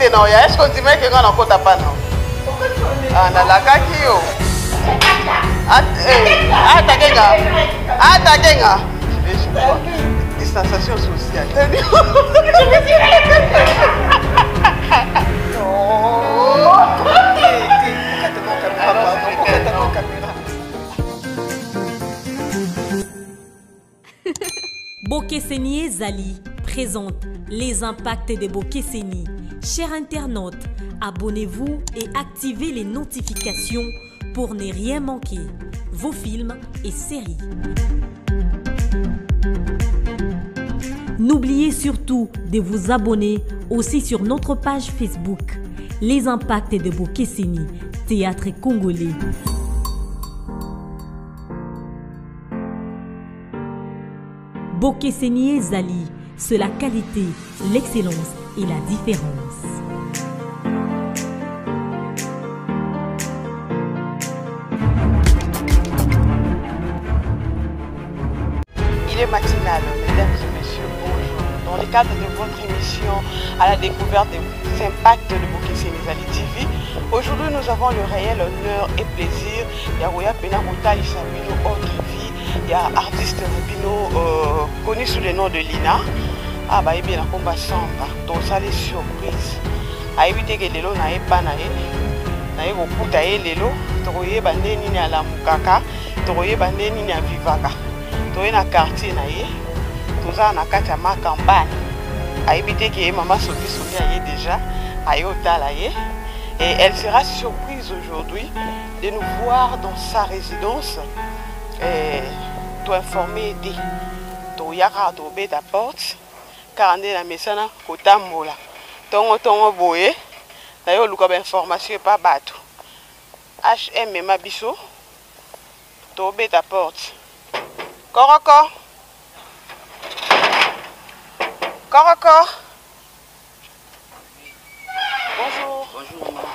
te non ya. Est-ce qu'on dit que quand on compte pas non? Ah na la kaki yo. Takenga. Distanciation sociale. Bokeseni Zali présente les impacts de Bokeseni. Chers internautes, abonnez-vous et activez les notifications pour ne rien manquer. Vos films et séries. N'oubliez surtout de vous abonner aussi sur notre page Facebook. Les impacts de Bokeseni, théâtre congolais. Bokeseni Zali, c'est la qualité, l'excellence et la différence. Il est matinal, mesdames et messieurs, bonjour. Dans le cadre de votre émission à la découverte des impacts de Bokeseni Zali TV, aujourd'hui nous avons le réel honneur et plaisir Yaouya Penaruta Isabino Autre Vie. Il y a artiste Rubino connu sous le nom de Lina. Ah bah il bien combat samba. Donc ça les surprises. A éviter que lelo na pas na ye kokuta ye lelo tokoye bande nini ala mukaka tokoye bande nini ya vivaka toye na quartier na ye toza na kati ya makambani. A éviter que maman Sophie a déjà aye otala ye et elle sera surprise aujourd'hui de nous voir dans sa résidence. To informer de to yaka to be ta porte car ande la mesana kotambola tongo boye na yo luka ba information pa bato HM mabiso to be ta porte koroko bonjour maman.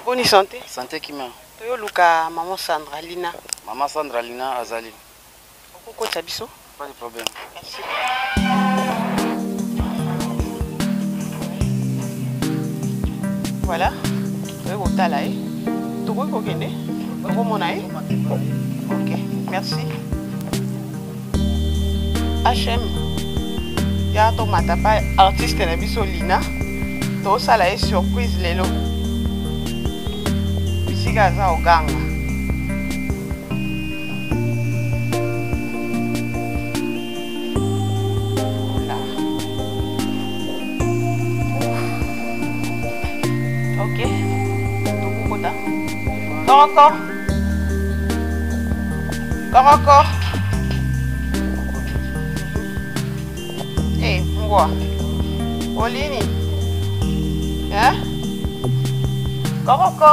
Bonne santé. Santé qui m'a. To yo luka maman Sandra Lina. Maman Sandra Lina Azali. Pas de problème. Merci. Voilà. Ok, merci. HM. Ya to matapa artiste na biso Lina. To sala e surprise lelo. Bisika za oganga. Ok, Koroko. Eh, ngwa. Olini. Hein? Koroko.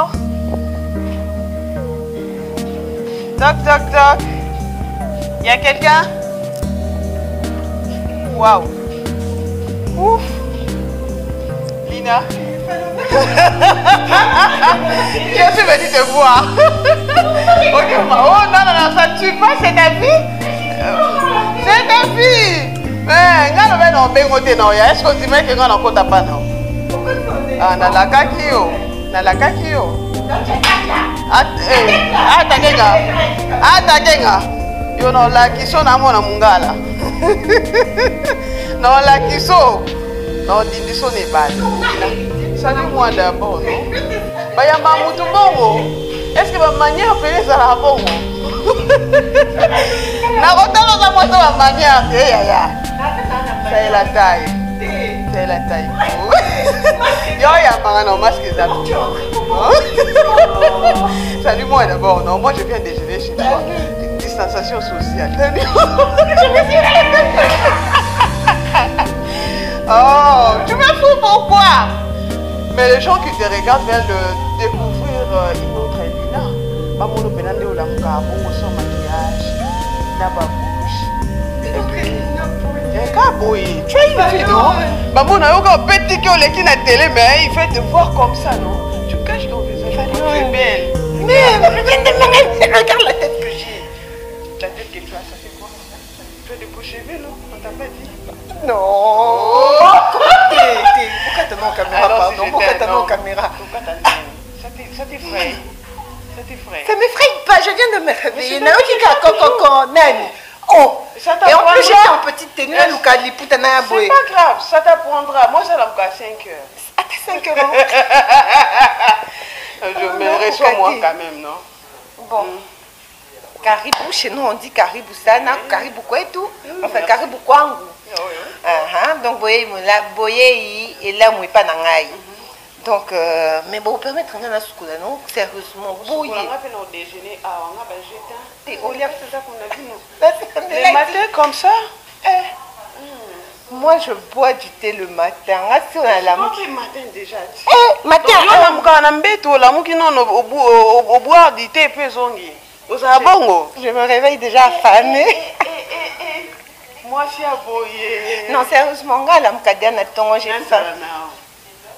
Toc. Y a quelqu'un? Waouh. Ouf. Lina. Je suis venue te voir. Ok, oh non, ça ne tue pas, c'est ta vie. C'est ta vie. Mais, est-ce qu'on dit que on compte pas non? Ah, na la kaki yo. Takenga. Yo no la kiso na mona mungala. No la kiso. No dindiso ne bali. Salut-moi d'abord, non? Bayamba mutu bongo. Est-ce que ma manière appelée ça la bongo? Na kotalo za moto ma manière. C'est la taille. Yo ya mangano masque ça. Salut-moi d'abord, non? Moi je viens déjeuner chez toi. Distanciation sociale. Oh, tu me fous pourquoi? Mais les gens qui te regardent veulent découvrir une autre Lina. Maman Benande ou la Mukabo, son maquillage, la babouche. Oui, tu es une fille, non? Maman n'a aucun petit qui est la télé, mais il fait te voir comme ça, non? Tu caches ton visage, tu es belle. Mais regarde la tête que j'ai. La tête que tu as, ça fait quoi? Tu as des beaux cheveux, non? On t'a pas dit? Non. Pourquoi tu as caméra, pardon? Pourquoi tu as caméra? Ça t'effraie. Ça t'effraie. Ça m'effraie pas, je viens de me réveiller. Nani. Oh, et en plus j'étais en petite tenue à Lucali pour t'en c'est pas grave, ça t'apprendra. Moi, ça l'a à 5 heures. À 5 heures. Je me reçois moi quand même, non? Bon. Caribou, chez nous on dit caribou sana, caribou quoi et tout. Enfin, caribou kwangu. Donc, boye et là, moi pas nangai. Donc, mais bon, permettre de faire un non? Sérieusement, boye. On a fait notre déjeuner à on a c'est ça qu'on a vu. Les matins comme ça? Moi, je bois du thé le matin. Le matin déjà. Matin. Au boire du thé, je me réveille déjà affamée. Moi, je suis aboyée. Non, sérieusement, là, j'ai faim.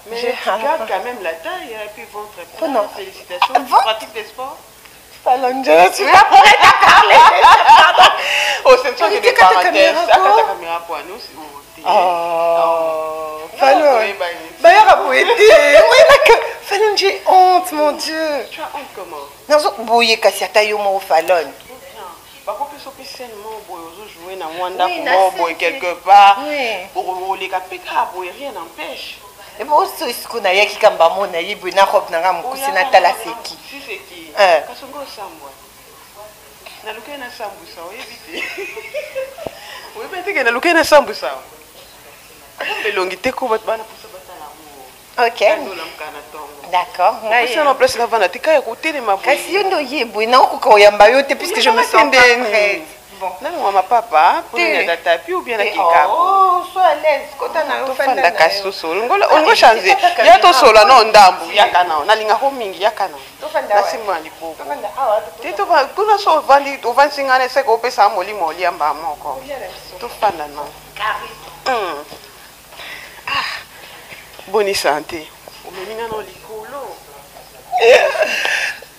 Mais tu gardes quand même la taille et puis ventre. Félicitations. Tu pratiques des sports? Je suis là pour te parler. Oh, c'est toi qui es parenthèse. Ta caméra pour nous. Oh, Fallon. Fallon, j'ai honte, mon Dieu. Tu as honte comment? Non, boye Kassiata Yomo Fallon. Par contre, si tu jouer dans Wanda pour quelque part, pour les capéca, rien n'empêche. Et bon, c'est ce qu'on a eu qui kamba mon aïe, bouina robe n'a pas moussé Natala Seki. Si c'est qui? Kasongo Sambwa. Na luka na sambusa, oui, vite. Oui, mais tu as luka na sambusa. Ok. D'accord. Puisque je me sens pas prête. Bon. Non, ma papa, pour une tapis ou bien la kika. Oh, sois à l'aise. Quand on a fait la casse au sol, on va changer. Il y a tout sol, non, ndambu, yakana, on a l'inga homing, yakana. C'est moi, les pauvres. Tu te vas, tout le sol, vandi, tu vas signer, c'est qu'on peut s'amoler, molly, en bas, mon corps. Tout fan, non. Bonne santé.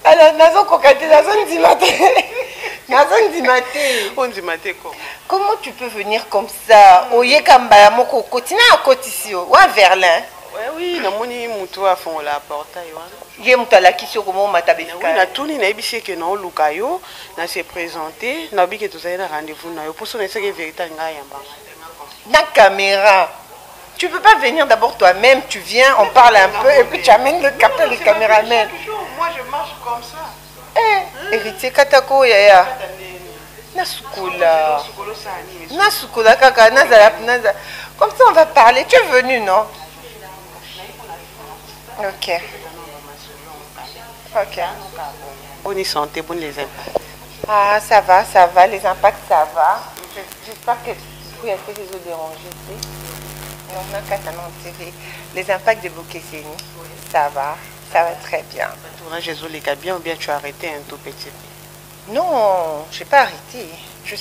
Alors, nazo kokate, nazo ndimate. Nazo ndimate. On ndimate comment? Comment tu peux venir comme ça? Oye kambaya moko kotina à Cotisio ou à Verlin? Oui, na moni mutu a fond la portail wana. Ye mutu ala kisio comment matabeka. Oui, na tuni na ebisi ke na luka yo, na se présenter, na bi ke tozali na rendez-vous na yo. Pour ça, c'est que vérité nga yamba. Na caméra. Tu peux pas venir d'abord toi-même, tu viens, on parle un peu et puis tu amènes le capteur, le caméraman. Moi je marche comme ça. Héritier Katako Yaya. Nasukula. Nasukula kaka nazala naza. Comme ça on va parler. Tu es venu, non? Ok. Ok. Bonne santé, bonne les impacts. Ah, ça va, les impacts, ça va. J'espère que tu as été dérangé. Les impacts de Bokeseni, ça va très bien. Le tournage les gars bien ou bien tu as arrêté un tout petit peu? Non, je n'ai pas arrêté. Je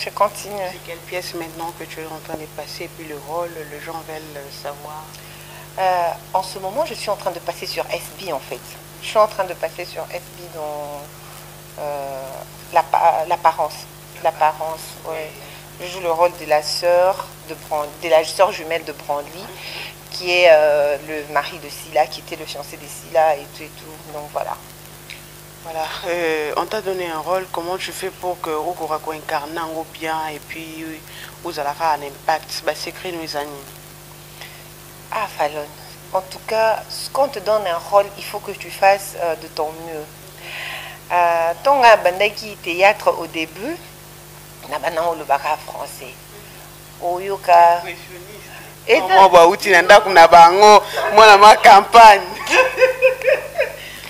continue. C'est quelle pièce maintenant que tu es en train de passer et puis le rôle, les gens veulent savoir? En ce moment, je suis en train de passer sur SB en fait. Je suis en train de passer sur SB dans l'apparence. L'apparence, oui. Je joue le rôle de la sœur jumelle de Brandly, qui est le mari de Silla, qui était le fiancé de Silla et tout. Donc voilà. Voilà. On t'a donné un rôle. Comment tu fais pour que Okorako incarne bien et puis vous allez avoir un impact? C'est écrit nous amis. Ah Fallon. En tout cas, quand on te donne un rôle, il faut que tu fasses de ton mieux. Ton bandaki théâtre au début. Nabana le baka français. Oyoka. Et moi ba uti nanda kuna bango moi ma campagne.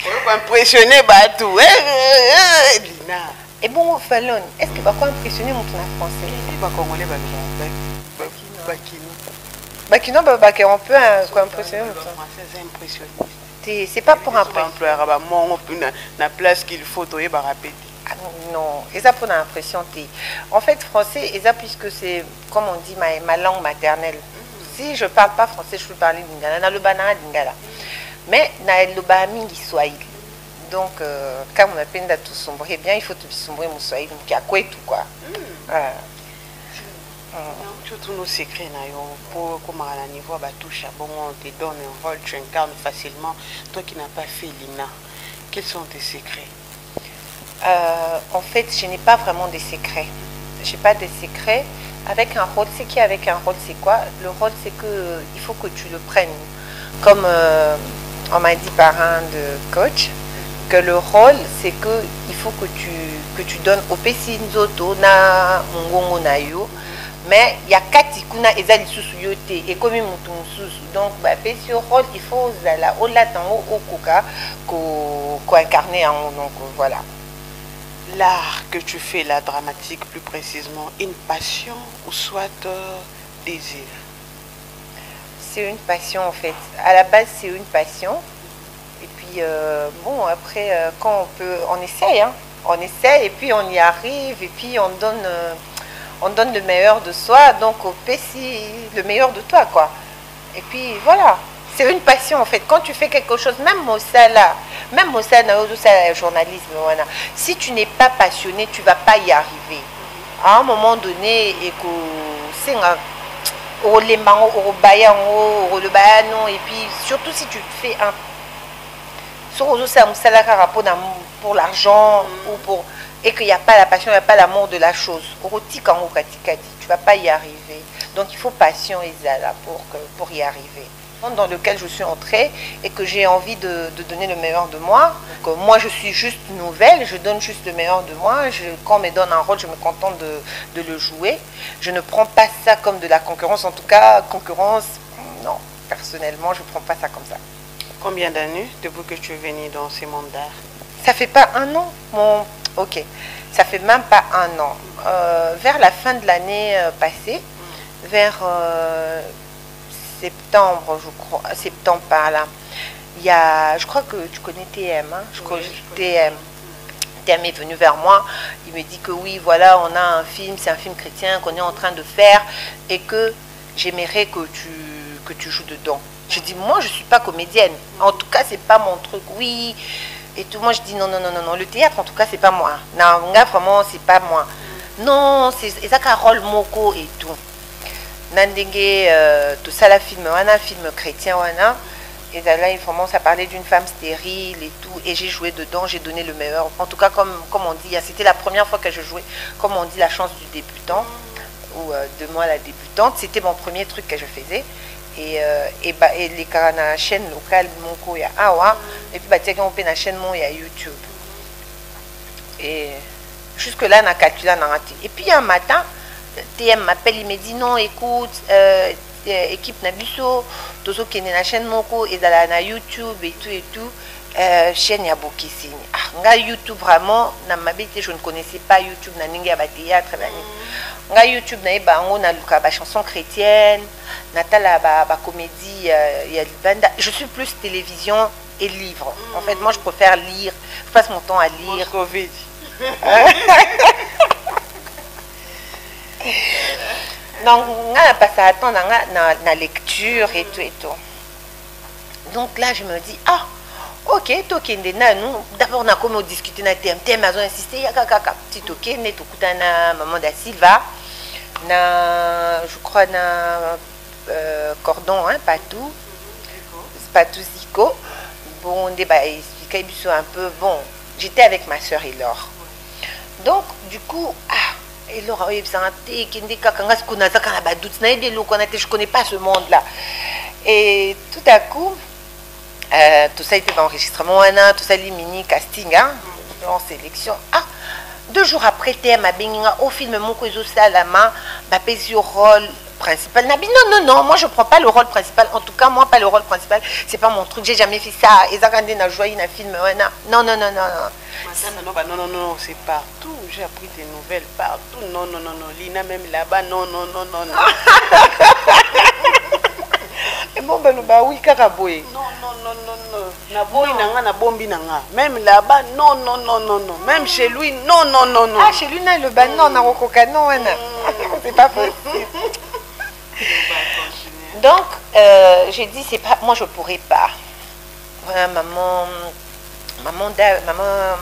On va impressionner batou. Et bon Fallon, est-ce que va quoi impressionner mon tournage français? Ba congolais ba Bakino on peut quoi impressionner mon français impressionniste. C'est pas pour un employeur ba mon na place qu'il faut toyer ba répéter. Non, et ça pour l'impression. En fait, français, et ça puisque c'est, comme on dit, ma langue maternelle. Si je ne parle pas français, je peux parler lingala. Na le banana lingala. Mais na le mingi swahili. Donc, quand on appelle tout sombrer bien, il faut tout sombrer mon swahili. Donc, il y a quoi et tout quoi. Tous nos secrets, pour comment à niveau touche à bon, on te donne un rôle, tu incarnes facilement. Toi qui n'as pas fait Lina, quels sont tes secrets? En fait, je n'ai pas vraiment des secrets. Je n'ai pas de secrets. Avec un rôle, c'est qu'avec un rôle, c'est quoi? Le rôle, c'est que il faut que tu le prennes. Comme on m'a dit par un de coach, que le rôle, c'est que il faut que tu donnes au Pessinzoto na Mungongo na yo. Mais il y a quatre kuna ezali susu yote et comme mutu mususu. Donc bah ce rôle, il faut la au-delà tango au koka ko incarner en donc voilà. L'art que tu fais, la dramatique plus précisément, une passion ou soit désir? C'est une passion en fait. À la base, c'est une passion. Et puis, bon, après, quand on essaye, hein. On essaye et puis on y arrive et puis on donne le meilleur de soi. Donc, au PCI, le meilleur de toi, quoi. Et puis, voilà. C'est une passion en fait. Quand tu fais quelque chose, même au journalisme, voilà. Si tu n'es pas passionné, tu ne vas pas y arriver. À un moment donné, et puis surtout si tu fais un pour l'argent ou pour et qu'il n'y a pas la passion, il n'y a pas l'amour de la chose, tu ne vas pas y arriver. Donc il faut passion pour y arriver. Dans lequel je suis entrée et que j'ai envie de donner le meilleur de moi. Donc, moi, je suis juste nouvelle, je donne juste le meilleur de moi. Quand on me donne un rôle, je me contente de le jouer. Je ne prends pas ça comme de la concurrence. En tout cas, concurrence, non. Personnellement, je ne prends pas ça comme ça. Combien d'années depuis que tu es venue dans ces mondes d'art? Ça fait pas un an. Ok. Ça fait même pas un an. Vers la fin de l'année passée, vers... septembre, je crois, septembre par là. Il y a, je crois que tu connais TM, hein? Je crois TM. TM est venu vers moi, il me dit que oui, voilà, on a un film, c'est un film chrétien qu'on est en train de faire et que j'aimerais que tu joues dedans. Je dis, moi, je ne suis pas comédienne. En tout cas, c'est pas mon truc. Oui. Et tout, moi, je dis, non. Le théâtre, en tout cas, c'est pas moi. Non, vraiment, c'est pas moi. Non, c'est ça Carole Moko et tout. Nandenge, tout ça, la film, un film chrétien, et là, vraiment, ça parlait d'une femme stérile et tout, et j'ai joué dedans, j'ai donné le meilleur. En tout cas, comme on dit, c'était la première fois que je jouais, comme on dit, la chance du débutant, ou de moi la débutante, c'était mon premier truc que je faisais. Et les cas na chaîne locale, mon il y a Awa, et puis bah, tiens, on peut la chaîne, il y a YouTube. Et jusque-là, on a calculé, on a raté. Et puis, un matin, TM m'appelle, il me dit non, écoute, équipe Nabiso, Tozo qui est la chaîne Moko, et dans la YouTube et tout, chaîne Yaboki Sini. Ah, YouTube vraiment, je ne connaissais pas YouTube, na théâtre, nga YouTube na on a la chanson chrétienne, Natala comédie, je suis plus télévision et livre. En fait, moi je préfère lire, je passe mon temps à lire. Donc, on a passé à temps dans la lecture et tout. Donc là, je me dis, ah, ok, d'abord, on a comme discuté dans le thème, ils ont insisté, petit ok, maman da Silva, je crois, cordon, hein, Patou Zico. Bon, débat, expliquer un peu, bon, j'étais avec ma soeur et Laure. Donc, du coup, et Laure, je ne connais pas ce monde-là. Et tout à coup, tout ça était enregistrement, tout ça, les mini casting, hein, en sélection. 2 jours après, TM a béni au film Moko Salama, ma sur rôle principal. Non, moi je prends pas le rôle principal. En tout cas, moi pas le rôle principal. C'est pas mon truc. J'ai jamais fait ça. Et ça quand on a joué un film, non. Non, c'est partout. J'ai appris des nouvelles partout. Non. Lina même là-bas, non. Et bon, bah oui, Karaboué. Non. Na bombi nanga. Même là-bas, non. Même chez lui, non. Ah, chez lui, le ban, non, na rokoka, non, c'est pas possible. Donc, j'ai dit, c'est pas, moi je pourrais pas. Voilà, maman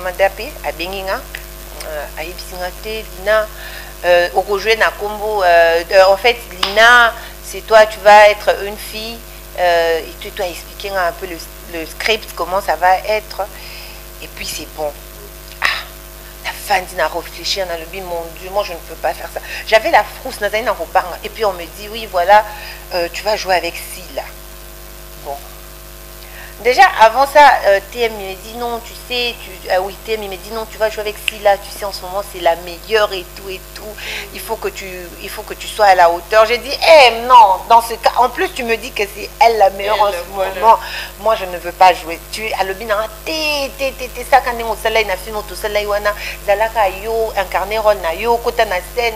Mandapé, à Benginga, à Ibsingate, Dina, au rejouer na combo. En fait, Lina, c'est toi, tu vas être une fille. Et tu dois expliquer un peu le script, comment ça va être. Et puis c'est bon. Ah, la fin dit à réfléchir, on a le dit, mon Dieu, moi je ne peux pas faire ça. J'avais la frousse, et puis on me dit, oui, voilà, tu vas jouer avec Silla. Bon. Déjà, avant ça, TM me dit non, tu sais, oui, TM il me dit non, tu vas jouer avec Silla, tu sais, en ce moment, c'est la meilleure et tout et tout. Il faut que tu sois à la hauteur. J'ai dit, non, dans ce cas, en plus, tu me dis que c'est elle la meilleure en ce moment. Moi, je ne veux pas jouer. Tu es à l'obina, ça, quand on est au soleil, on a fait notre soleil, on a Zalaka yo, incarné Rona yo, côté na scène,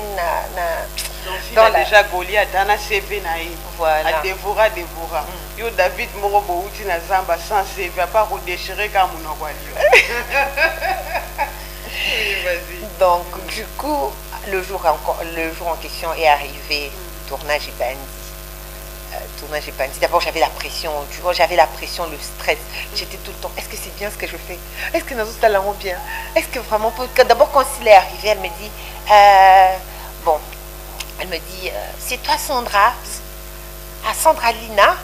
donc il a déjà Goliath, on a CV naïf. Voilà. À dévora. Yo David Morobo outi na Zamba sans CV, à pas redéchirer comme on a Donc du coup, le jour en question est arrivé, tournage et bandit. D'abord j'avais la pression, tu vois, j'avais la pression, le stress. J'étais tout le temps, est-ce que c'est bien ce que je fais? Est-ce que nous allons bien? Est-ce que vraiment, d'abord quand il est arrivé, elle me dit, bon, elle me dit, c'est toi Sandra? Ah, Sandra Lina?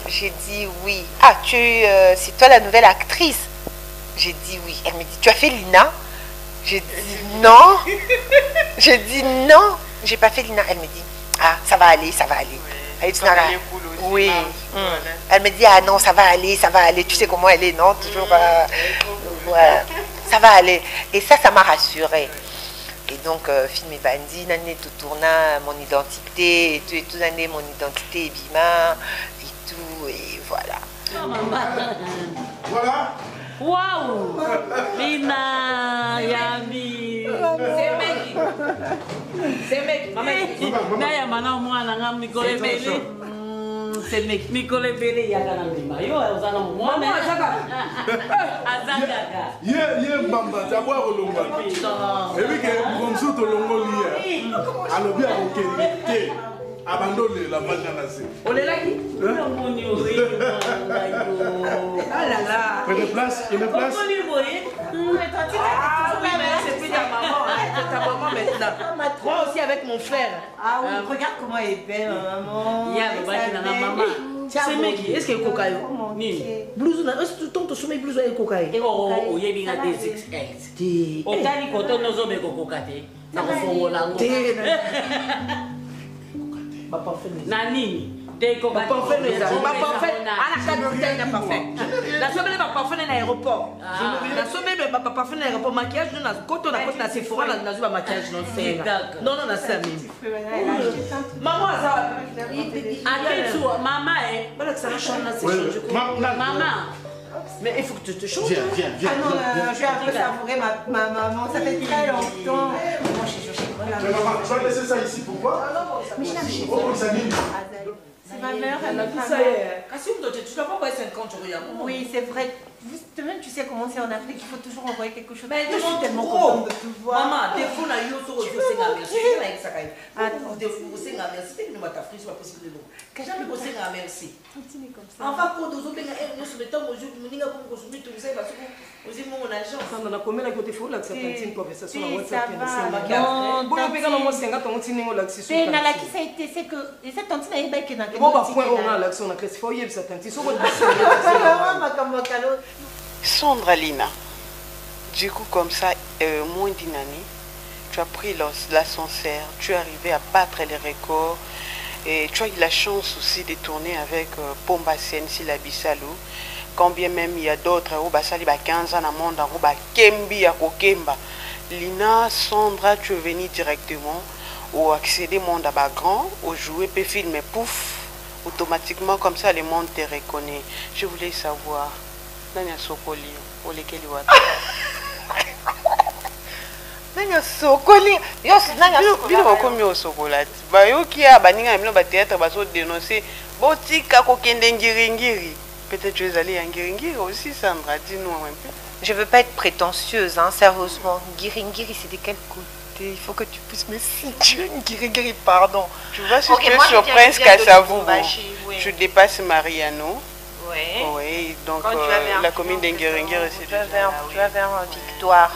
J'ai dit oui. Ah, c'est toi la nouvelle actrice? J'ai dit oui. Elle me dit, tu as fait Lina? J'ai dit non. J'ai dit non, j'ai pas fait Lina. Elle me dit, ah, ça va aller. Elle dit, oui. Elle me dit, ah non, ça va aller. Tu sais comment elle est, non? Toujours, voilà. Ça va aller. Et ça m'a rassurée. Et donc, film et bandit, l'année tout tourna, mon identité, et tout l'année, mon identité est Bima, et tout, et voilà. Voilà. Waouh! Lina, Yami. C'est mec. Naya mana moi na Mikole Bele. C'est mec Mikole Bele ya kana ndima. Yo ozana moi mais azaka. Ye bamba tabwa kolonga. Ebi ke konsu to longo liya. Alobi akokende. Abandonne la banane. On est là qui? Moni ori. Ah là là. Prenez place. Mais toi tu c'est plus ta maman, ta maman maintenant. Moi aussi avec mon frère. Ah oui, regarde comment elle est belle, maman. Il y a le bac dans la maman. C'est mec, est-ce qu'il y a cocaïne? Ni. Blouse na, est-ce que tu tombes sur mes blouses avec cocaïne? Oh, il y a bien des XL. Au tani koto nozo me kokokate. Na ko fongo lango. Nani, t'es comme pas parfait, n'a pas fait. La semaine va parfait dans l'aéroport. La semaine va parfait dans l'aéroport. Maquillage, quand on a fait la Sephora, on a joué maquillage non fait. Non, non, on a ça même. Maman, ça. Maman, voilà que ça change. Maman. Mais il faut que tu te changes. Viens. Ah non, je vais un peu savourer ma maman. Ça fait très longtemps. Moi, je vas laisser ça ici, pourquoi? Mais je c'est ma mère, elle a tout ça. Tu dois pas envoyer 50 euros. Oui, c'est vrai. Même tu sais comment c'est en Afrique, il faut toujours envoyer quelque chose. Mais je suis tellement trop contente de tout voir. Maman, des fois, il y a eu aussi merci. Attends, des fois, aussi merci. C'est que nous m'attafris, c'est pas possible de nous. Quand j'ai aussi merci. Continue comme ça. Enfin, pour nous autres, nous se mettons au jeu, nous n'avons pas consommer tout ça parce que nous avons mon argent. Ça n'a combien de côté faut là que ça une conversation à WhatsApp. Non, bon, on peut quand même 50 on tient là que c'est na la qui ça a été c'est que cette tante n'a pas que na. Bon bah point on a l'action on a classe faut y ça tante so ko Sandra Lina, du coup comme ça, moins d'une année, tu as pris l'ascenseur, tu es arrivé à battre les records et tu as eu la chance aussi de tourner avec Pomba Sensi la Bissalo. Quand bien même il y a d'autres, Basali 15 ans dans le monde, Kembi à Kokemba. Lina, Sandra, tu es venue directement au accéder au monde à grand, au jouer, puis filmer, pouf, automatiquement comme ça le monde te reconnaît. Je voulais savoir. Nanya Sokoli, ou lesquels ils Nanya Sokoli, Nanya Sokoli, bah yo qui a banni un million de théâtre, bah so dénoncer, botika kokende ngiringiri. Peut-être tu es allé à Ngiringiri aussi, Sandra, dis-nous un peu. Je veux pas être prétentieuse, hein, sérieusement. Ngiringiri, c'est de quel côté? Il faut que tu puisses me situer. Ngiringiri, pardon. Tu vois, si tu es sur Prince Kassavoubou, tu dépasses Mariano. Oui, donc la commune d'Ngiringiri, c'est tu vas vers Victoire.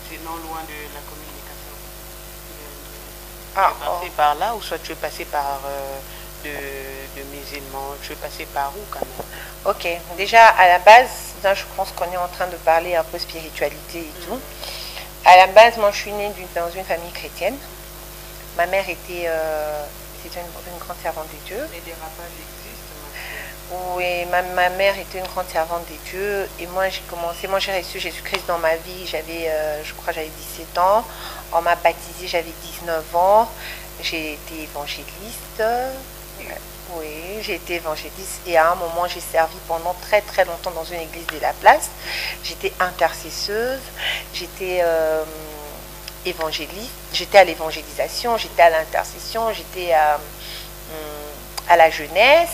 C'est non loin de la commune de passé par là ou soit tu es passé par de musulmans, tu es passé par où quand même? Ok, déjà à la base, là, je pense qu'on est en train de parler un peu spiritualité et tout. À la base, moi je suis née dans une famille chrétienne. Ma mère était une grande servante de Dieu. Les dérapages existent maintenant. Oui, ma mère était une grande servante de Dieu. Et moi j'ai reçu Jésus-Christ dans ma vie. Je crois j'avais 17 ans. On m'a baptisée, j'avais 19 ans. J'ai été évangéliste. Oui, j'ai été évangéliste et à un moment j'ai servi pendant très très longtemps dans une église de la place. J'étais intercesseuse, j'étais évangéliste, j'étais à l'évangélisation, j'étais à l'intercession, j'étais à la jeunesse,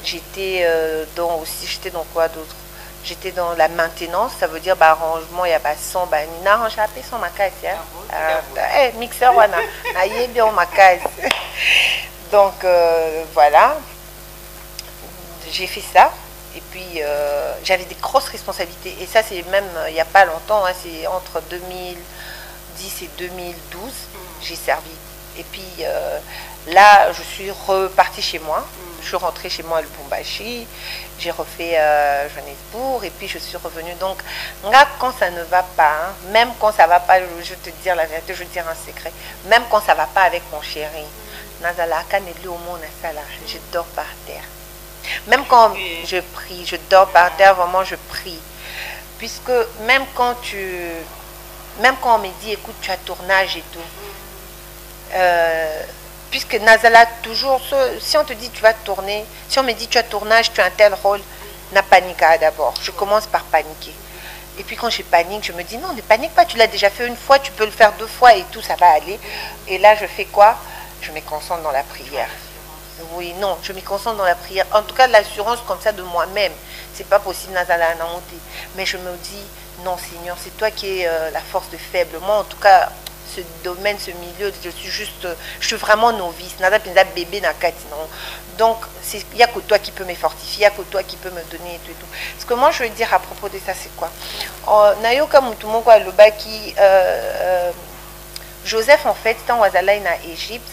j'étais dans quoi d'autre? J'étais dans la maintenance, ça veut dire arrangement, il y a son, nina, j'ai appelé son macas, mixeur, wana, aïe bien ma case. Donc voilà, j'ai fait ça et puis j'avais des grosses responsabilités et ça c'est même il n'y a pas longtemps, hein, c'est entre 2010 et 2012 j'ai servi et puis là je suis repartie chez moi, je suis rentrée chez moi à Lubumbashi, j'ai refait Johannesburg et puis je suis revenue. Donc quand ça ne va pas, hein, même quand ça va pas, je vais te dire la vérité, je vais te dire un secret, même quand ça va pas avec mon chéri, je dors par terre. Même quand je prie, je dors par terre, vraiment je prie. Puisque même quand on me dit, écoute, tu as tournage et tout, puisque Nazala, toujours, si on te dit tu vas tourner, si on me dit tu as tournage, tu as un tel rôle, n'a paniqué d'abord. Je commence par paniquer. Et puis quand je panique, je me dis non, ne panique pas, tu l'as déjà fait une fois, tu peux le faire 2 fois et tout, ça va aller. Et là, je fais quoi? Je me concentre dans la prière. Oui, non, je me concentre dans la prière. En tout cas, l'assurance comme ça de moi-même, c'est pas possible, Nazala Namonté. Mais je me dis, non, Seigneur, c'est toi qui es la force de faible. Moi, en tout cas, ce domaine, ce milieu, je suis vraiment novice. Nazala Pinza bébé Nakati, non. Donc, il n'y a que toi qui peux me fortifier, il n'y a que toi qui peux me donner et tout, et tout. Ce que moi, je veux dire à propos de ça, c'est quoi? Nayoka Mutumoko Alobaki, Joseph, en fait, tant Wazalaï na Égypte,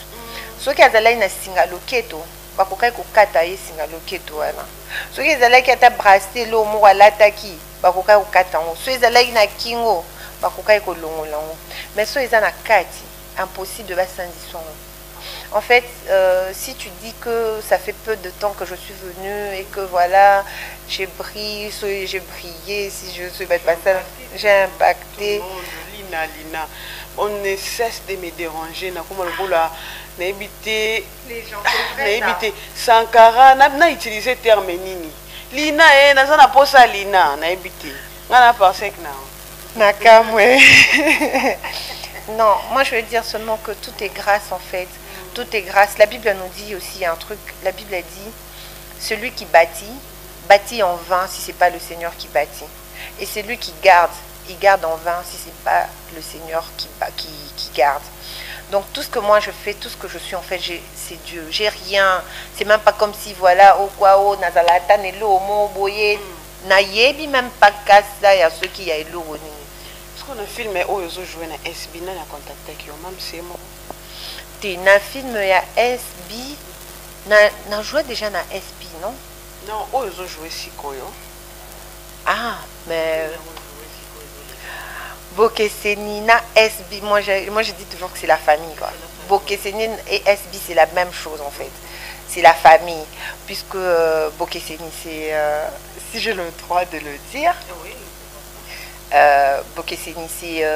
ceux qui Azalaï na Singaloketo, bakokai kokata ye Singaloketo wana. Ceux qui Azalaï qui a brassé l'eau mo walataki, bakokai kokata ngo. Ceux qui Azalaï na Kingo, bakokai kolongo lango. Mais ceux qui na Kati, impossible de bassin d'histoire. En fait, si tu dis que ça fait peu de temps que je suis venue et que voilà, j'ai brillé, j'ai brillé, si je suis passée, j'ai impacté. Lina, on ne cesse de me déranger. Na évité les gens, na évité Sankara, na utiliser terme nini. Lina na na posa Lina, na évité. Na pensé que na kamwe. Non, moi je veux dire seulement que tout est grâce en fait. Tout est grâce. La Bible nous dit aussi un truc. La Bible a dit, celui qui bâtit en vain si c'est pas le Seigneur qui bâtit. Et celui qui garde, il garde en vain si c'est pas le Seigneur qui garde. Donc tout ce que moi je fais, tout ce que je suis en fait, c'est Dieu. J'ai rien. C'est même pas comme si voilà, oh quoi, oh nazalata nelo mo boye nayebi même pas kasa ya ceux qui y a elo woni. Est-ce qu'on a filmé oh ils ont joué na SB na contacté avec yo même c'est moi. T'es na film ya SB na joué déjà na SB non? Non, oh ils ont joué Sikoyo. Ah, mais Bokeseni na SB, moi je dis toujours que c'est la famille quoi. Bokeseni et SB c'est la même chose en fait. C'est la famille puisque Bokeseni c'est si j'ai le droit de le dire. Bokeseni c'est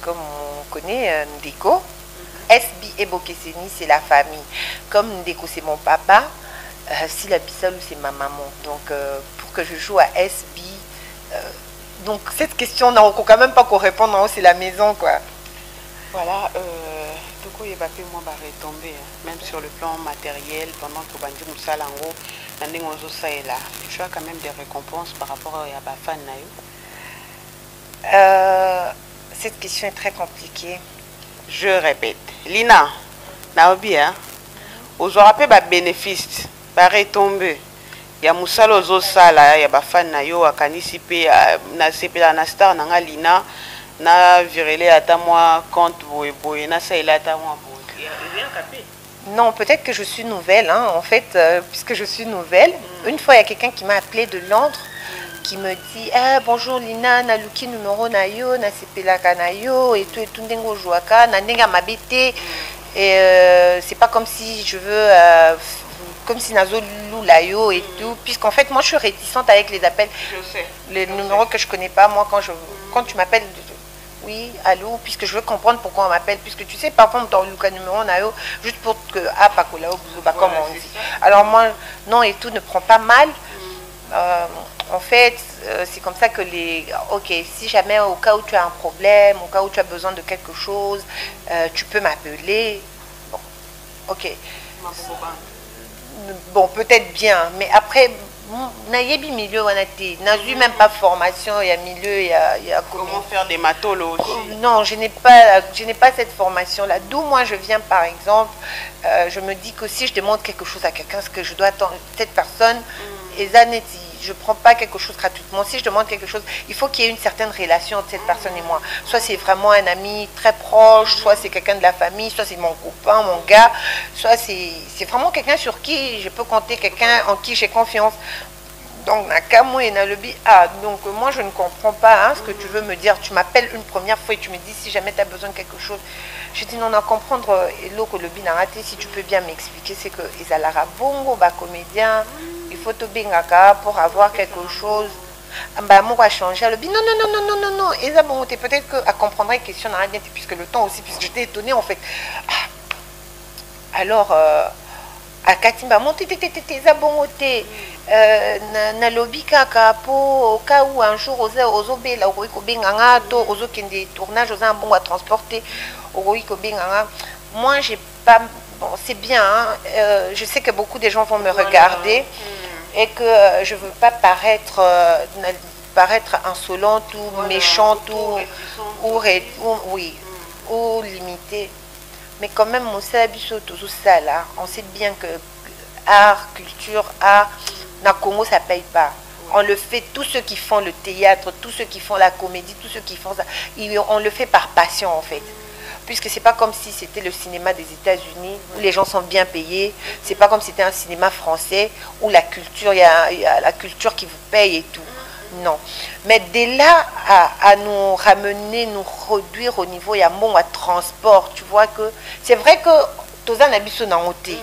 comme on connaît Ndeko. SB et Bokeseni c'est la famille. Comme Ndeko c'est mon papa, si la Bissalou c'est ma maman. Donc pour que je joue à SB donc cette question, on n'a quand même pas qu'on répond, c'est la maison quoi. Voilà, Toko Yebapé moi va retomber, même sur le plan matériel, pendant que Bandi Moussalango, Nandingozo ça est là. Tu as quand même des récompenses par rapport à Yabafan Nayo. Cette question est très compliquée. Je répète, Lina, Naobi, aux aurapé ba bénéfice, va retomber. Ya musalo zo sala ya bafan na yo akanisi pe na sepela na star na Lina na virele ata moi compte boye na saila ata moi boye Non, peut-être que je suis nouvelle, hein, en fait, puisque je suis nouvelle. Une fois, il y a quelqu'un qui m'a appelé de Londres, qui me dit ah, bonjour Lina, naluki numéro na yo, na sepelaka na yo, et tout ndengo jouaka, na ndenga mabete. Et c'est pas comme si je veux, comme si nazo lula yo et tout, puisqu'en fait, moi, je suis réticente avec les appels. Je sais. Les numéros que je connais pas, moi, quand tu m'appelles. Oui, allô, puisque je veux comprendre pourquoi on m'appelle, puisque tu sais, parfois on le numéro nayo, juste pour que ah pas comme on dit. Alors moi, non et tout ne prend pas mal. En fait, c'est comme ça que ok, si jamais au cas où tu as un problème, au cas où tu as besoin de quelque chose, tu peux m'appeler. Bon, ok. Bon, peut-être bien, mais après. Nayebi milieu wanati, n'a eu même pas formation, il y a milieu, il y a comment faire des matolos aussi. Non, je n'ai pas cette formation là. D'où moi je viens par exemple, je me dis que si je demande quelque chose à quelqu'un, ce que je dois attendre cette personne, je prends pas quelque chose gratuitement. Si je demande quelque chose, il faut qu'il y ait une certaine relation entre cette personne et moi. Soit c'est vraiment un ami très proche, soit c'est quelqu'un de la famille, soit c'est mon copain, mon gars, soit c'est vraiment quelqu'un sur qui je peux compter, quelqu'un en qui j'ai confiance. Donc, donc moi je ne comprends pas ce que tu veux me dire. Tu m'appelles une première fois et tu me dis si jamais tu as besoin de quelque chose. Je dis non, à comprendre, si tu peux bien m'expliquer, c'est que les alarabongo, comédien, il faut te bingaka pour avoir quelque chose. Moi, va changer. Non. Et ça, bon, peut-être qu'à comprendre les questions, puisque le temps aussi, puisque j'étais étonnée en fait. Alors, à Katimba, monte na lobby kaka po au cas où un jour ozobe la oiko benganga to ozo kende tournage ozo un bon à transporter oiko benganga. Moi j'ai pas bon, c'est bien hein, je sais que beaucoup de gens vont me regarder et que je veux pas paraître insolente ou méchante ou limitée, mais quand même on sait tout ça là, on sait bien que art, culture, art na Congo ça paye pas. On le fait, tous ceux qui font le théâtre, tous ceux qui font la comédie, tous ceux qui font ça, on le fait par passion en fait. Puisque c'est pas comme si c'était le cinéma des États-Unis où les gens sont bien payés. C'est pas comme si c'était un cinéma français où la culture, il y a la culture qui vous paye et tout. Non. Mais dès là à nous ramener, nous réduire au niveau, il y a bon à transport. Tu vois que c'est vrai que tous un habit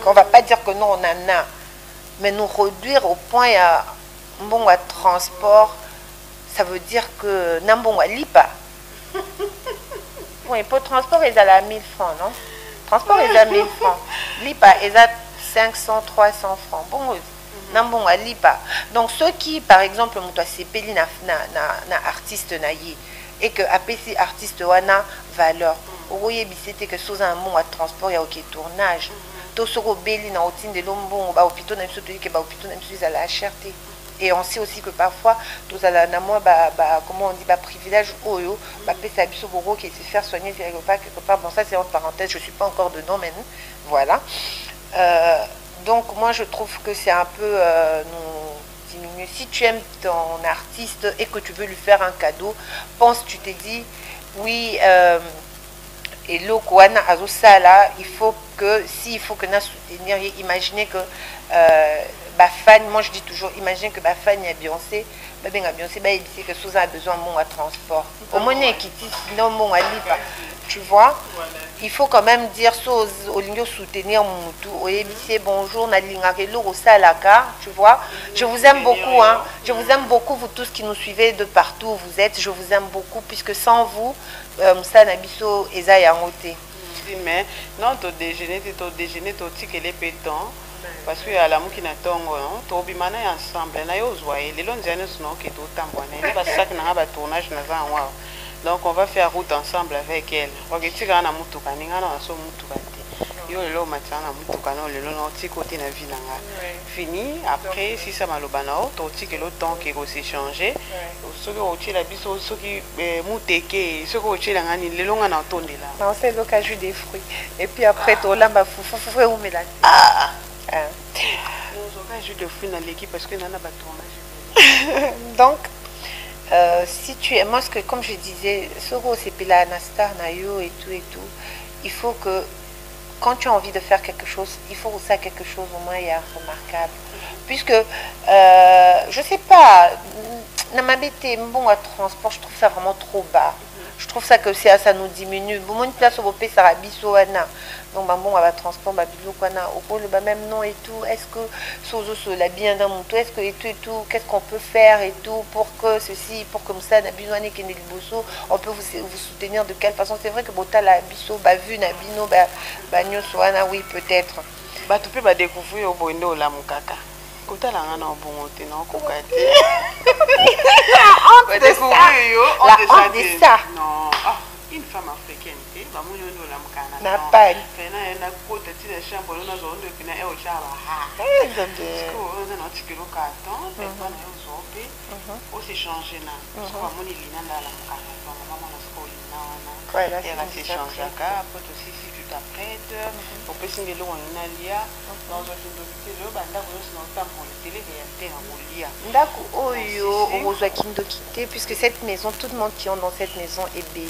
qu'on va pas dire que non on en a. Mais nous réduire au point, il y a un bon à transport, ça veut dire que n'a bon à lipa. Oui, pour transport, ils ont 1000 francs, non? Transport, ils ont 1000 francs. Lipa, ils ont 500, 300 francs. Bon, n'a bon à lipa. Donc, ceux qui, par exemple, c'est payé na artiste naïe et que APC artiste wana valeur. Oui, c'était que sous un bon à transport, il y a aucun tournage. Et on sait aussi que parfois, comment on dit, privilège, qui se faire soigner quelque part. Bon, ça c'est entre parenthèses, je ne suis pas encore dedans, mais voilà. Donc, moi je trouve que c'est un peu nous diminuer. Si tu aimes ton artiste et que tu veux lui faire un cadeau, tu te dis, oui. Et l'Okwana Azosala, il faut que, s'il faut que nous soutenir, imaginez que fan, moi je dis toujours, imaginez que fan y a Beyoncé, Beyoncé, il dit que Susan a besoin de mon transport. Au moins, qui dit sinon mon alipa. Tu vois, il faut quand même dire au lieu soutenir mon moutou, bonjour, tu vois. Je vous aime beaucoup, hein. Je vous aime beaucoup, vous tous qui nous suivez de partout où vous êtes. Je vous aime beaucoup, puisque sans vous, ça n'abisso et ça y a monté. Mais non, tu déjeuner, tu que les pétons. Parce que à la mouki na tongo, tu obimana ensemble. Na yo zoye, les longs années sont qui tout tamboné. Il va ça que na ba tournage na za wa. Donc on va faire route ensemble avec elle. Regarde na mutuka, ninga na so mutuka. Yo lelo matanga mutuka no lelo na ti côté na vie nanga. Fini après si ça malobana o, to ti que le temps qui va s'échanger. Ce que o ti la biso ce qui muteke, ce que o ti la ngani lelo nga na tondela. Non, c'est le cajou des fruits. Et puis après to là ba fufu ou mela. Je de fruits dans l'équipe parce que nana tournage. Donc si tu es moi ce que comme je disais soro c'est pela na star na yo et tout il faut que quand tu as envie de faire quelque chose, il faut aussi quelque chose au moins remarquable. Puisque, je sais pas, dans ma bête, bon, à transport, je trouve ça vraiment trop bas. Je trouve ça que ça nous diminue. Bon, une place au pays, ça va bisoana. Donc, bon, à la transport, bah, au même nom et tout. Est-ce que Sozo l'a bien dans mon tout? Est-ce que et tout, qu'est-ce qu'on peut faire et tout pour que ceci, pour comme ça, on peut vous soutenir de quelle façon? C'est vrai que Bota la biso, bah, vu, Nabino, bah, Nyosoana, oui, peut-être. Bah, tu peux découvrir au Boindo la Mukaka. Kota la ngana au bon hôtel, non, Kokati. On de ça. Non, une femme africaine, bah, mon nom la Mukana. N'a pas. Na côté de chambre, on a zone de Pina et au Java. On a un petit kilo carton, et on a un zopé, aussi changé là. Je crois que mon ilina la Mukana, maman a scolina, et elle a s'est changé à cas, après aussi si tu t'apprêtes, on peut signer l'eau en Alia, dans un film de l'eau, bah, là, on a un pour le télé, et un terrain au lia. D'accord, on reçoit Kindo quitter, puisque cette maison, tout le monde qui est dans cette maison est béni.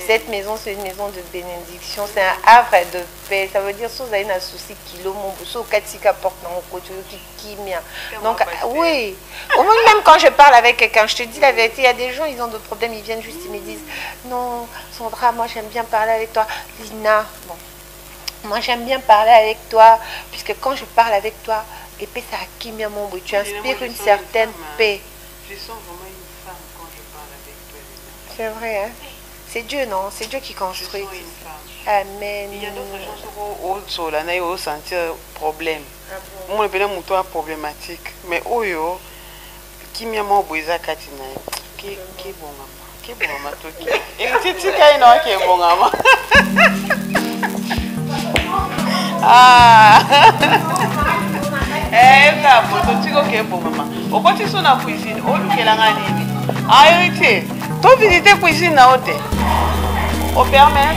Cette maison, c'est une maison de bénédiction, c'est un havre de paix. Ça veut dire que si vous avez un souci, kilo, mon bousseau, katika porte dans mon côté, qui mien. Donc, oui. Au moins, même quand je parle avec quelqu'un, je te dis la vérité, il y a des gens, ils ont des problèmes, ils viennent juste, ils me disent, non, Sandra, moi j'aime bien parler avec toi. Lina, bon, moi j'aime bien parler avec toi, puisque quand je parle avec toi, et puis ça qui mien mon bout, tu inspires une certaine paix. Je sens vraiment une femme quand je parle avec toi. C'est vrai, hein? C'est Dieu, non? C'est Dieu qui construit. Amen. Il y a d'autres gens qui ont senti un problème. Moi, je suis un problématique. Mais oyo, qui m'a dit Katina, qui est bon maman. Qui est bon maman, toi qui. Et tu sais qui est bon maman. Ah. Eh, là, tu sais qui est bon maman. Au côté de la cuisine, on lui fait la gagne. Ah, oui, tu visites la cuisine à côté. Au permet.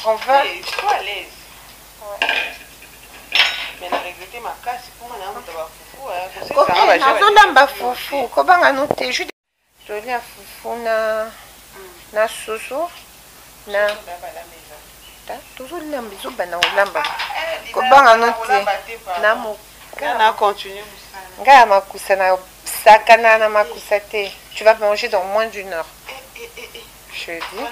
On va. Je suis à l'aise. Mais la regretter ma casse, pour moi, fufu. Kobanga no te je lia fufu na soso na toujours lambizo bana olamba. Kobanga no te na mo na continuer. Nga makusa na sakana na makusa te. Tu vas manger dans moins d'1 heure. Je dis.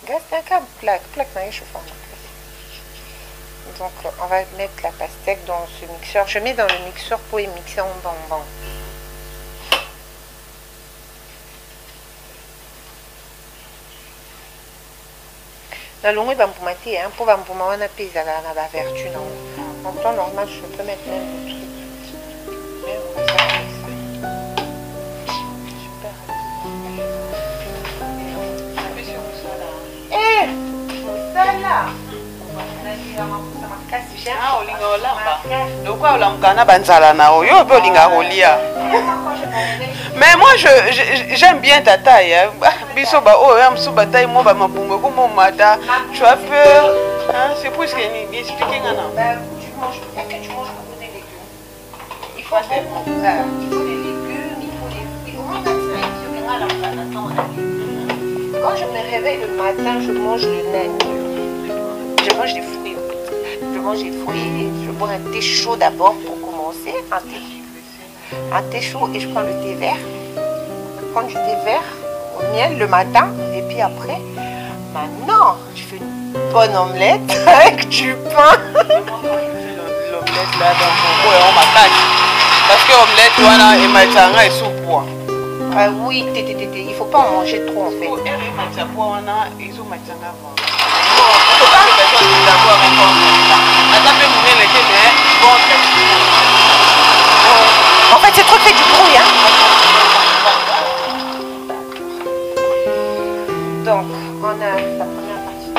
Gaz d'un câble, plaque dans les chauffeurs. Donc on va mettre la pastèque dans ce mixeur. Je mets dans le mixeur pour y mixer en bonbon. Dans le va me mater, hein, pour me on a payé la vertu. En temps normal, je peux mettre même le truc. Mais on va faire avec ça. Super. Eh, ça là. Ah, olinga olamba. Donc quoi olamba banzala na oyo pe olinga rolia. Mais moi j'aime bien ta taille. Biso ba oh amsu ba taille mo ba mabungo ko mo mata. Tu as peur? Hein, c'est pour ce que ni expliquer ngana. Tu manges, est-ce que tu manges beaucoup de légumes? Il faut des légumes, il faut des fruits. Quand je me réveille le matin, je mange le nani. Je mange des fruits. Je mange des fruits. Je bois un thé chaud d'abord pour commencer. Un thé chaud et je prends le thé vert. Je prends du thé vert au miel le matin. Et puis après, maintenant, je fais une bonne omelette avec du pain. L'omelette là dans mon bois on m'attaque. Parce que l'omelette voilà et matanga est sous poids. Oui, il ne faut pas en manger trop en fait. Il faut pas le besoin d'avoir un bon en fait, ce truc fait du bruit, hein. Donc, on a la première partie.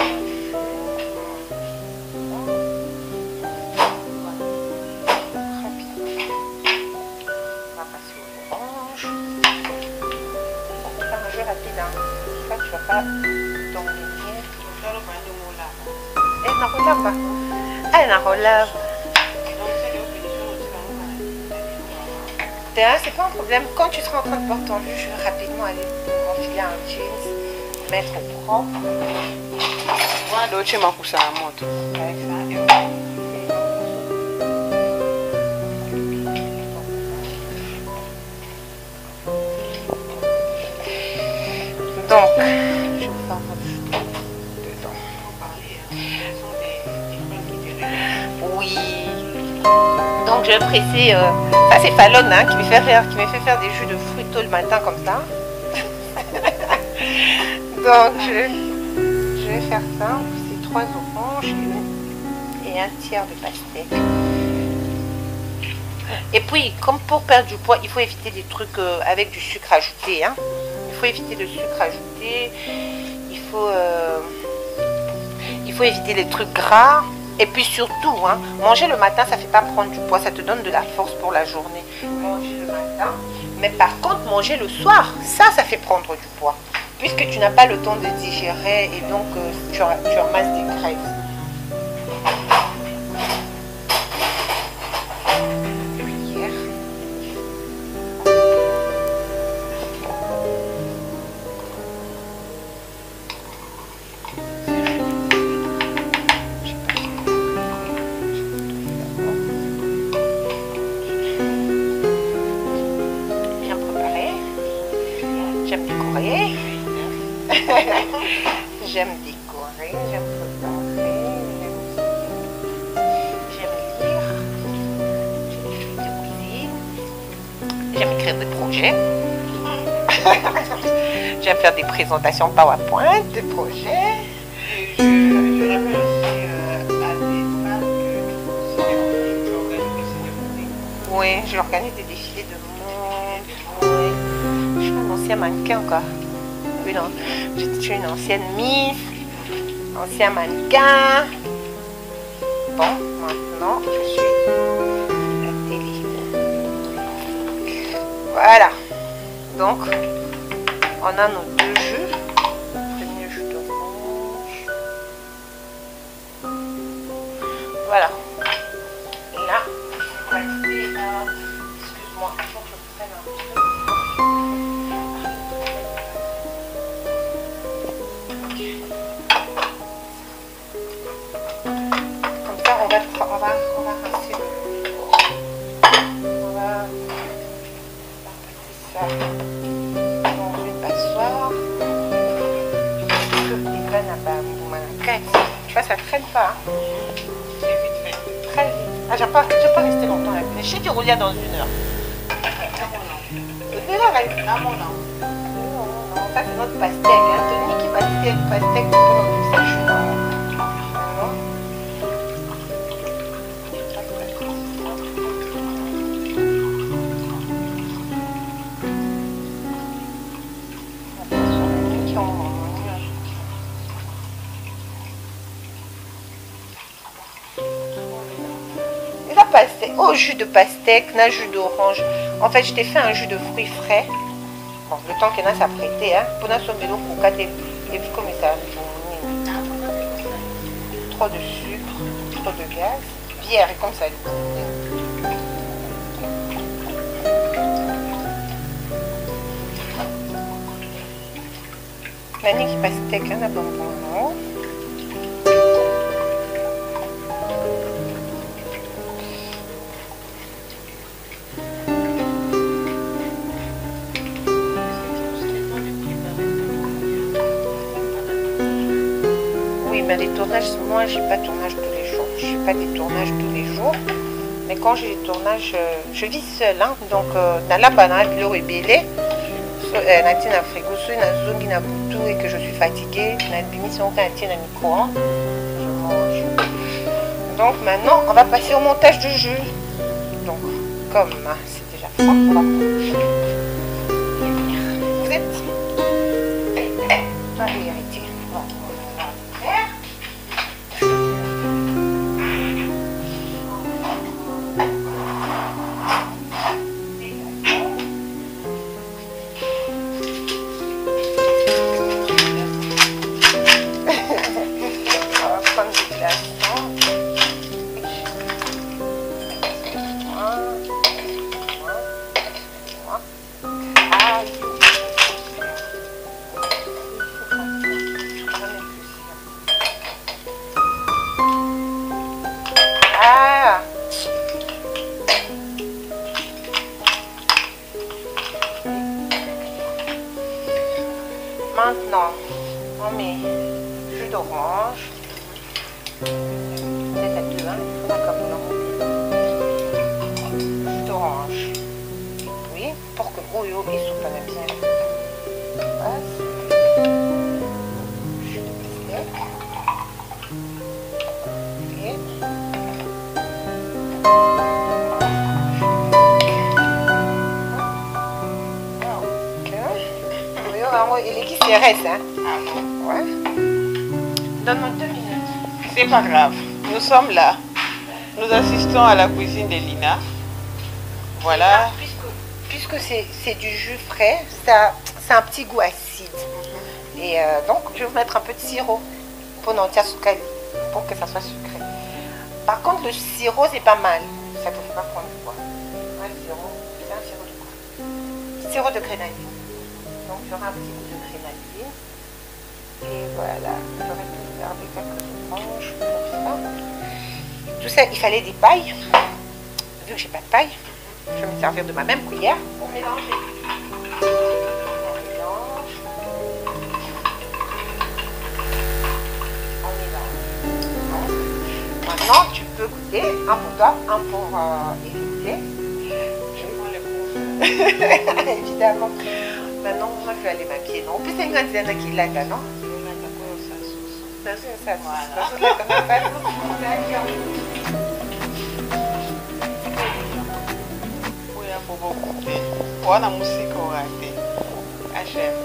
Rapidement. On va passer au orange. C'est un jeu rapide, hein. Ça, tu vas pas t'enligner. Elle n'a pas. Elle n'a pas. C'est pas un problème. Quand tu seras en train de porter ton jus, je vais rapidement aller m'enfiler un jeans, mettre au propre. Moi, d'autres m'ont poussé à la moto. Donc, je vais faire dedans. Oui. Donc je vais presser. Ça c'est Fallon hein, qui me fait faire des jus de fruits tôt le matin comme ça. Donc je vais faire ça. C'est 3 oranges et un tiers de pastèque. Et puis comme pour perdre du poids, il faut éviter des trucs avec du sucre ajouté. Hein. Il faut éviter le sucre ajouté. Il faut éviter les trucs gras. Et puis surtout, hein, manger le matin, ça ne fait pas prendre du poids, ça te donne de la force pour la journée. Manger le matin, mais par contre, manger le soir, ça fait prendre du poids. Puisque tu n'as pas le temps de digérer et donc tu ramasses des graisses. J'aime décorer, j'aime photographier, j'aime lire, j'aime de cuisine, j'aime écrire des projets, j'aime faire des présentations PowerPoint, des projets. Je rappelle aussi à des femmes que oui, j'organise des défilés de monde. Oui. Je suis un ancien mannequin encore. Je suis une ancienne Miss, ancien mannequin. Bon, maintenant je suis à la télé. Voilà. Donc, on a nos 2 jus. Premier jus d'orange. Voilà. Et là, on va essayer à... Excuse-moi, il faut que je prenne un truc. On va rincer on va passer ça dans une passoire. Tu vois, ça traîne pas. C'est vite fait. Très vite. Ah, je ne vais pas rester longtemps là. Je sais qu'il roule dans 1 heure. C'est là, là. Non, ça c'est notre pastèque. Tony qui pastèque pour nous ça, je suis dans. Au jus de pastèque, un jus d'orange. En fait, je t'ai fait un jus de fruits frais. Bon, le temps qu'il y en a s'apprêter, hein. Pour notre mélo pour 4 et puis comme ça. Trop de sucre, trop de gaz. Bière et comme ça. La nuit qui pastèque, hein, bonbon. Les tournages, moi j'ai pas de tournage tous les jours, je fais pas des tournages tous les jours, mais quand j'ai des tournages, je vis seule, hein, donc dans la banane, l'eau est bélée, Nathalie na frigo, soit na zone na boutou et que je suis fatiguée, na bémission quand Nathalie na micro, je mange. Donc maintenant, on va passer au montage du jus. Donc comme c'est déjà froid, on va vous êtes pas héritier. Maintenant, on met jus d'orange. Peut-être à 2, hein, il faudra comme jus d'orange. Oui, pour que l'eau et soupe bien. Jus de pastèque. Il est qui reste, hein? Ouais. Donne-moi 2 minutes. C'est pas grave. Nous sommes là. Nous assistons à la cuisine de Lina. Voilà. Puisque c'est du jus frais, ça a un petit goût acide. Et donc, je vais vous mettre un peu de sirop pour que ça soit sucré. Par contre, le sirop, c'est pas mal. Ça ne te fait pas prendre du poids. Ouais, le sirop, c'est un sirop de quoi? Sirop de grenadine. Donc, il y aura un petit goût de grenadine. Et voilà, j'aurais pu garder quelques oranges comme ça. Tout ça, il fallait des pailles. Vu que j'ai pas de paille, je vais me servir de ma même cuillère pour mélanger. On mélange. On mélange. Maintenant, tu peux goûter un pour toi, un pour éviter. Je vais prendre le évidemment. Maintenant, moi, je vais aller m'habiller. En plus, c'est une grande qui l'a, non? Wana musika orate. HM.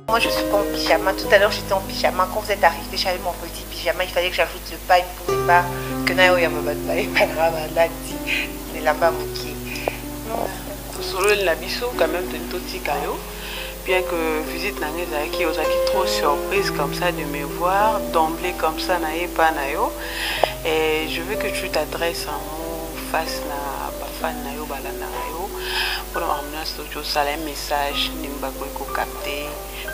Moi je suis pas en pyjama, tout à l'heure j'étais en pyjama, quand vous êtes arrivé j'avais mon petit pyjama, il fallait que j'ajoute le pas, il ne pouvait pas, que nayo ya mabata et pas grave, là dit, les là-bas moqués. Solo la biso quand même de Toti Kayo, bien que visite Nangé qui osaki trop surprise comme ça de me voir, d'emblée comme ça naé pas nayo, et je veux que tu t'adresses en face na fan nayo balana nayo, pour amener un message nimba ko capter.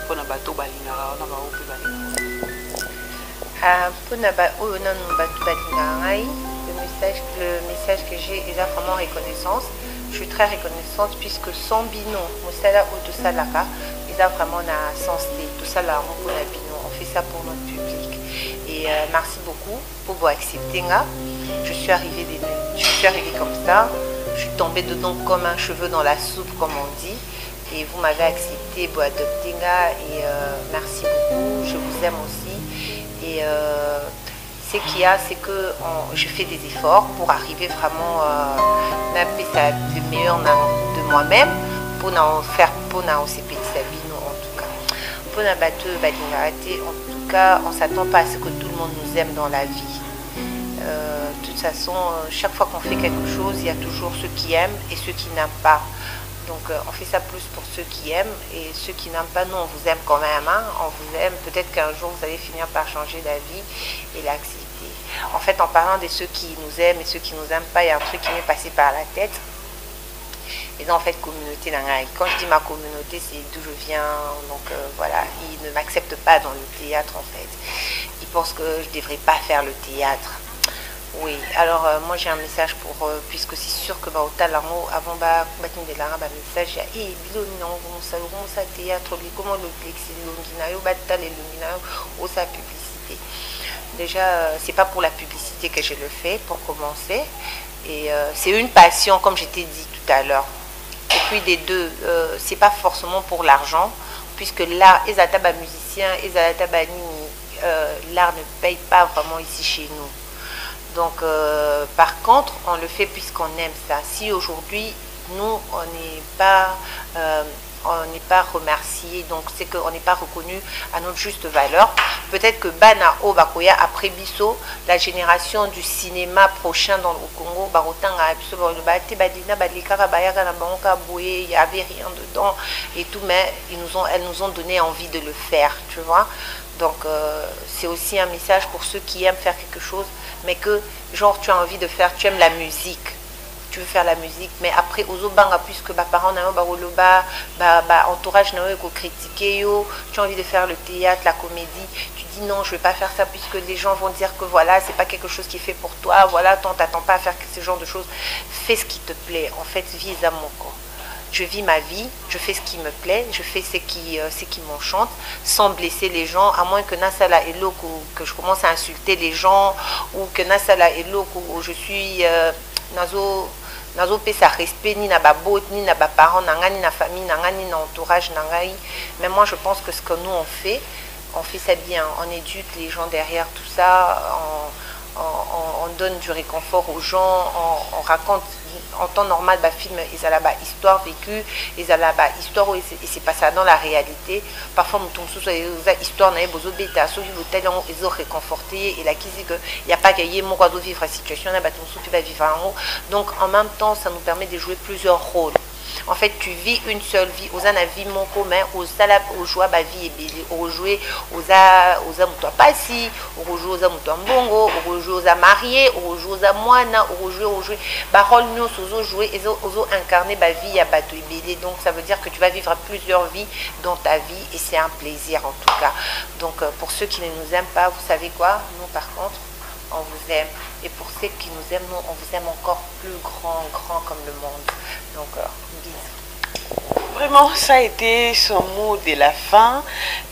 Pour na bato balingara na ba ope balingara pour na ba oyo nanu bato balingara ngai je me message que j'ai est vraiment reconnaissance. Je suis très reconnaissante puisque sans binon, Moussala ou tout ça là, ils ont vraiment un sens tout ça là, on fait ça pour notre public. Et merci beaucoup pour vous accepter. Je suis arrivée comme ça. Je suis tombée dedans comme un cheveu dans la soupe, comme on dit. Et vous m'avez accepté pour adopter. Et merci beaucoup. Je vous aime aussi. Et ce qu'il y a, c'est que je fais des efforts pour arriver vraiment à le meilleur de moi-même pour en faire pour ces petits habits, en tout cas. Pour en tout cas, on ne s'attend pas à ce que tout le monde nous aime dans la vie. De toute façon, chaque fois qu'on fait quelque chose, il y a toujours ceux qui aiment et ceux qui n'aiment pas. Donc on fait ça plus pour ceux qui aiment, et ceux qui n'aiment pas, nous on vous aime quand même, on vous aime. Peut-être qu'un jour vous allez finir par changer d'avis et l'accepter. En fait, en parlant de ceux qui nous aiment et ceux qui nous aiment pas, il y a un truc qui m'est passé par la tête. Et donc en fait, communauté nangai. Quand je dis ma communauté, c'est d'où je viens. Donc voilà, ils ne m'acceptent pas dans le théâtre en fait. Ils pensent que je ne devrais pas faire le théâtre. Oui, alors moi j'ai un message pour, puisque c'est sûr que au talamo, avant message, il y a théâtre, comment le plexi, sa publicité. Déjà, c'est pas pour la publicité que je le fais, pour commencer. Et c'est une passion, comme je t'ai dit tout à l'heure. Et puis des deux, c'est pas forcément pour l'argent, puisque l'art, les ataba musiciens, les ataba l'art ne paye pas vraiment ici chez nous. Donc, par contre, on le fait puisqu'on aime ça. Si aujourd'hui, nous, on n'est pas remercié, donc c'est qu'on n'est pas reconnu à notre juste valeur. Peut-être que Bana Obakoya, après Bisso, la génération du cinéma prochain dans le Congo, il n'y avait rien dedans et tout, mais elles nous ont donné envie de le faire, tu vois. Donc c'est aussi un message pour ceux qui aiment faire quelque chose, mais que genre tu as envie de faire, tu aimes la musique, tu veux faire la musique, mais après aux banga, puisque parents entourage critiquer, tu as envie de faire le théâtre, la comédie, tu dis non, je ne vais pas faire ça puisque les gens vont dire que voilà, c'est pas quelque chose qui est fait pour toi, voilà, t'attends pas à faire ce genre de choses. Fais ce qui te plaît, en fait, vis à mon corps. Je vis ma vie, je fais ce qui me plaît, je fais ce qui m'enchante, sans blesser les gens, à moins que Nasala et Loko, que je commence à insulter les gens, ou que Nasala et Loko, où je suis nazo pesa respect ni na babot, ni na parents, ni na famille, ni na entourage, mais moi je pense que ce que nous on fait ça bien, on éduque les gens derrière tout ça, on donne du réconfort aux gens, on raconte en temps normal, film, ils ont la histoire vécue, ils ont la histoire où il s'est passé dans la réalité. Parfois, histoire ils ont réconforté et là qui dit qu'il n'y a pas qu'à y vivre la situation, donc en même temps, ça nous permet de jouer plusieurs rôles. En fait, tu vis une seule vie. Aux vie mon commun, aux joies ma vie est belle, aux jouer aux amoutouas passi, aux jouer aux amoutouas bongo, aux jouer aux mariés, aux jouer aux moines, aux jouer barol nous aux jouer aux incarner ma vie à bateau et belle. Donc ça veut dire que tu vas vivre plusieurs vies dans ta vie et c'est un plaisir en tout cas. Donc pour ceux qui ne nous aiment pas, vous savez quoi? Nous par contre, on vous aime. Et pour ceux qui nous aiment, nous, on vous aime encore plus grand comme le monde. Donc, bisous. Vraiment, ça a été son mot de la fin.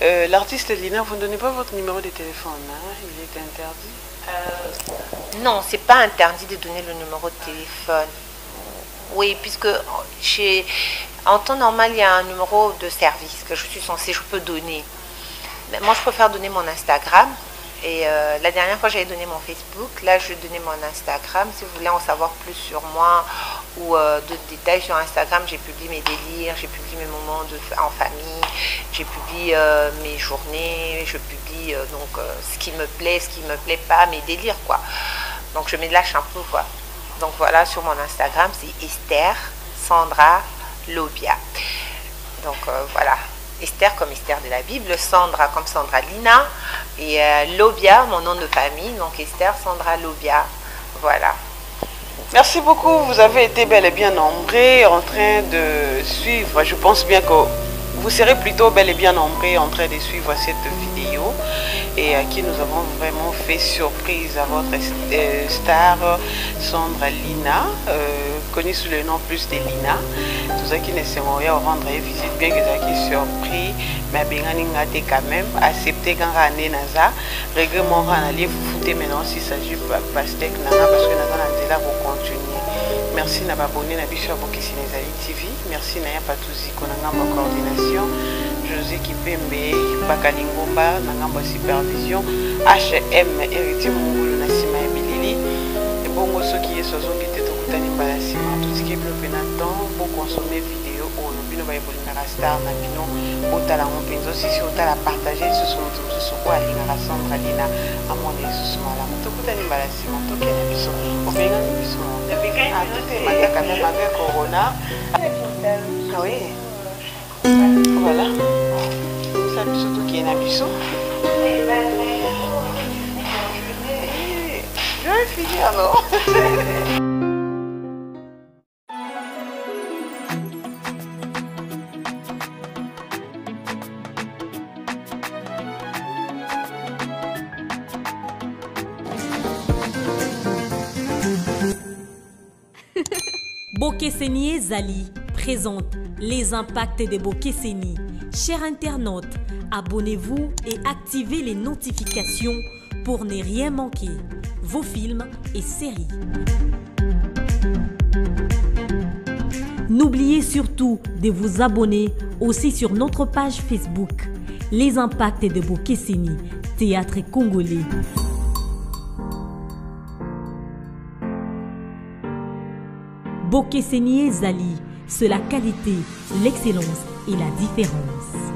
L'artiste Lina, vous ne donnez pas votre numéro de téléphone, hein? Il est interdit? Non, c'est pas interdit de donner le numéro de téléphone. Oui, puisque en temps normal, il y a un numéro de service que je suis censée, je peux donner. Mais moi, je préfère donner mon Instagram. Et la dernière fois j'avais donné mon Facebook, là je vais donner mon Instagram. Si vous voulez en savoir plus sur moi ou d'autres détails sur Instagram, j'ai publié mes délires, j'ai publié mes moments en famille, j'ai publié mes journées, je publie donc ce qui me plaît pas, mes délires quoi. Donc je mets de la shampoo quoi. Donc voilà, sur mon Instagram c'est Esther Sandra Lobia. Donc voilà. Esther comme Esther de la Bible, Sandra comme Sandra Lina et Lobia, mon nom de famille, donc Esther Sandra Lobia, voilà. Merci beaucoup, vous avez été bel et bien nombreux en train de suivre, je pense bien que vous serez plutôt bel et bien nombreux en train de suivre cette vidéo. et à qui nous avons vraiment fait surprise à votre star Sandra Lina, connue sous le nom plus de Lina. Tout ça qui ne s'est rien rendre visite bien que ça qui surpris, mais bien quand même accepter quand on naza règlement on allait vous foutre maintenant s'il s'agit pas pastek nana parce que naza là pour continuer. Merci na abonné na biso Bokeseni Ezali TV. Merci na ya patuzi konanga ma coordination. José Kipembe, Bakalingomba, Nangamba Supervision, HM, Héritier Mongolo, Nassima Emilili, et bon, ce qui est sur zone qui était au Koutani Balasima, tout ce qui est bloqué là-dedans, pour consommer vidéo, ou le bino va évoluer à la star, na bino, au talent, penzo, si on t'a la partagé, ce sont tous ce quoi, Lina, la Sandra Lina, à mon Jesus Malam, tout Koutani Balasima, tout qui est la biso, au Bénin, la biso, ah, tout est maintenant quand même avec Corona. Ah oui. Voilà. Ça surtout qui est un biseau. Je vais finir alors. Bokeseni Ezali présente les impacts de Bokeseni. Chers internautes, abonnez-vous et activez les notifications pour ne rien manquer. Vos films et séries. N'oubliez surtout de vous abonner aussi sur notre page Facebook. Les impacts de Bokeseni, théâtre congolais. Bokeseni Ezali, c'est la qualité, l'excellence et la différence.